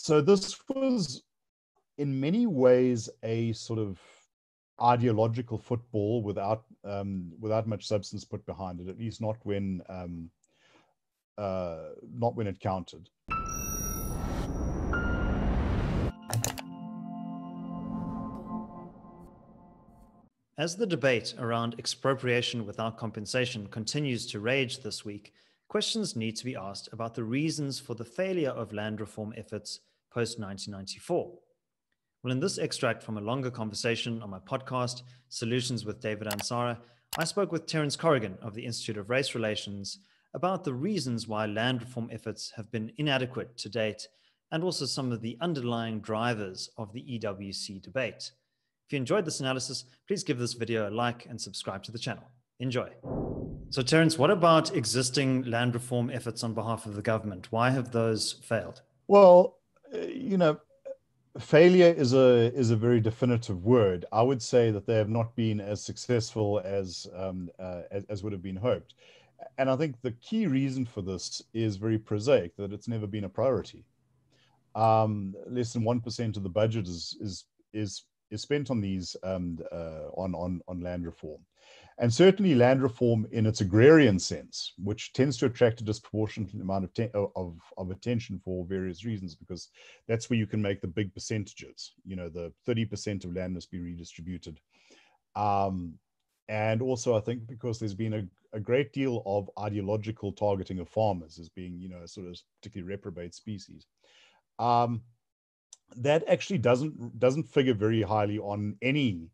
So this was in many ways a sort of ideological football without much substance put behind it, at least not when it counted. As the debate around expropriation without compensation continues to rage this week, questions need to be asked about the reasons for the failure of land reform efforts post-1994. Well, in this extract from a longer conversation on my podcast, Solutions with David Ansara, I spoke with Terence Corrigan of the Institute of Race Relations about the reasons why land reform efforts have been inadequate to date, and also some of the underlying drivers of the EWC debate. If you enjoyed this analysis, please give this video a like and subscribe to the channel. Enjoy. So Terence, what about existing land reform efforts on behalf of the government? Why have those failed? Well, failure is a very definitive word. I would say that they have not been as successful as would have been hoped. And I think the key reason for this is very prosaic, that it's never been a priority. Less than 1% of the budget is spent on these on land reform. And certainly land reform in its agrarian sense, which tends to attract a disproportionate amount of attention for various reasons, because that's where you can make the big percentages. You know, the 30% of land must be redistributed. And also, I think because there's been a great deal of ideological targeting of farmers as being, you know, sort of particularly reprobate species. That actually doesn't figure very highly on any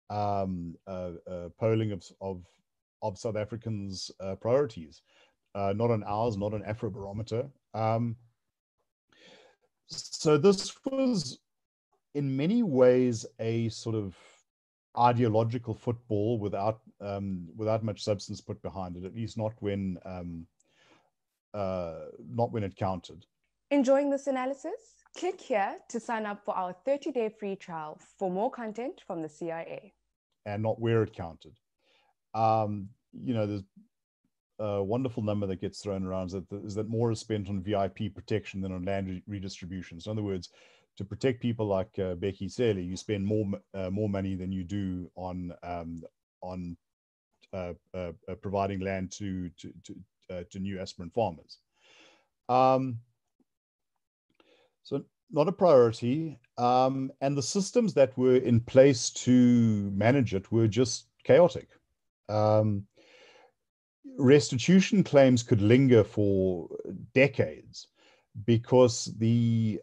polling of South Africans' priorities, not on ours, not on Afrobarometer. So this was in many ways a sort of ideological football without much substance put behind it, at least not when it counted. Enjoying this analysis? Click here to sign up for our 30-day free trial for more content from the CIA. And not where it counted. You know, there's a wonderful number that gets thrown around is that more is spent on VIP protection than on land redistribution. So in other words, to protect people like Becky Sele, you spend more money than you do on providing land to new aspirant farmers. So not a priority, and the systems that were in place to manage it were just chaotic. Restitution claims could linger for decades because the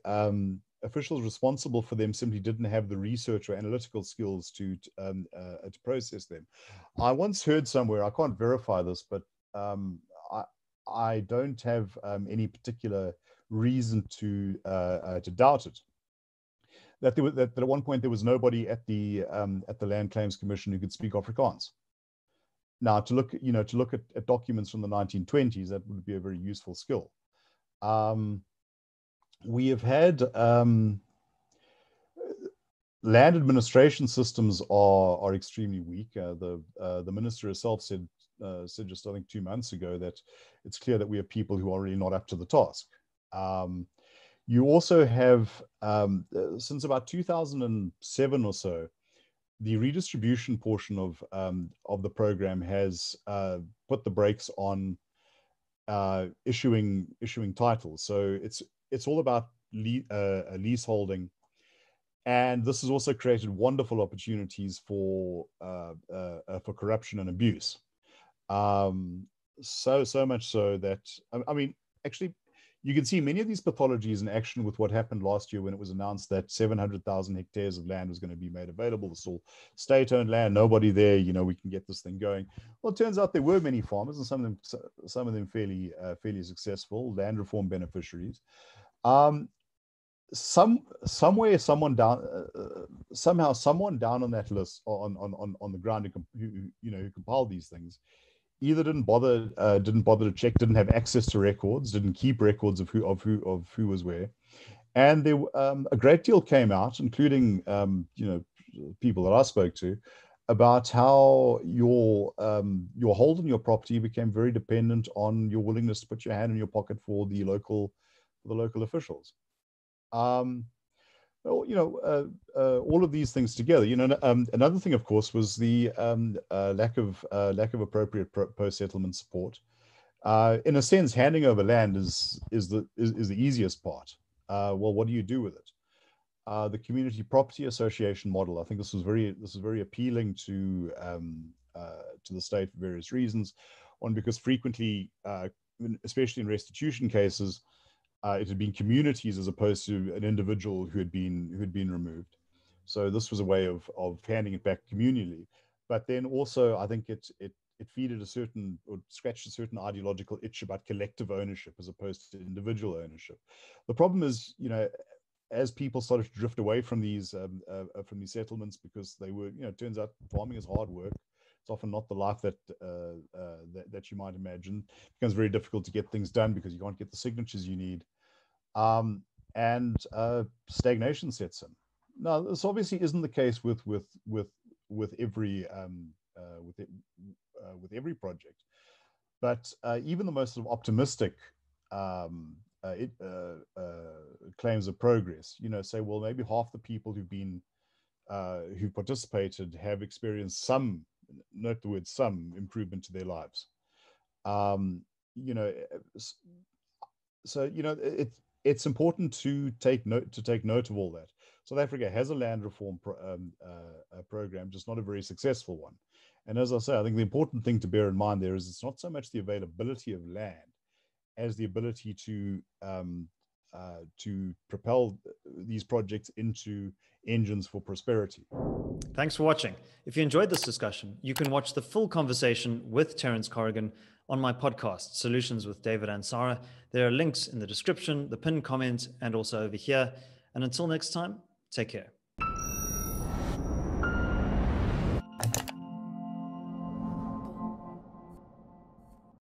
officials responsible for them simply didn't have the research or analytical skills to process them. I once heard somewhere, I can't verify this, but I don't have any particular reason to doubt it, that at one point there was nobody at the Land Claims Commission who could speak Afrikaans. Now, to look at documents from the 1920s, that would be a very useful skill. We have had land administration systems are extremely weak. The minister herself said just I think 2 months ago that it's clear that we have people who are really not up to the task. You also have, since about 2007 or so, the redistribution portion of the program has put the brakes on issuing titles. So it's all about leaseholding, and this has also created wonderful opportunities for corruption and abuse. So much so that I mean, actually, you can see many of these pathologies in action with what happened last year when it was announced that 700,000 hectares of land was going to be made available. It's all state-owned land, nobody there, you know, we can get this thing going. Well, it turns out there were many farmers, and some of them fairly successful land reform beneficiaries. Somehow someone down on that list on the ground who compiled these things either didn't bother to check, didn't have access to records, didn't keep records of who was where, and there a great deal came out, including people that I spoke to, about how your hold on your property became very dependent on your willingness to put your hand in your pocket for the local officials. Well, all of these things together. Another thing, of course, was the lack of appropriate post-settlement support. In a sense, handing over land is the easiest part. Well, what do you do with it? The community property association model. I think this was very appealing to the state for various reasons. One, because frequently, especially in restitution cases, it had been communities as opposed to an individual who had been removed. So this was a way of handing it back communally. But then also, I think it feeded scratched a certain ideological itch about collective ownership as opposed to individual ownership. The problem is, as people started to drift away from these settlements, because they were, it turns out farming is hard work. It's often not the life that you might imagine. It becomes very difficult to get things done because you can't get the signatures you need, and stagnation sets in. Now, this obviously isn't the case with every project, but even the most sort of optimistic claims of progress, say, well, maybe half the people who participated have experienced some, note the word some, improvement to their lives. So it's important to take note of all that. South Africa has a land reform program, just not a very successful one. And as I say, I think the important thing to bear in mind there is it's not so much the availability of land as the ability to propel these projects into engines for prosperity. Thanks for watching. If you enjoyed this discussion, you can watch the full conversation with Terence Corrigan on my podcast, Solutions with David Ansara. There are links in the description, the pinned comment, and also over here. And until next time, take care.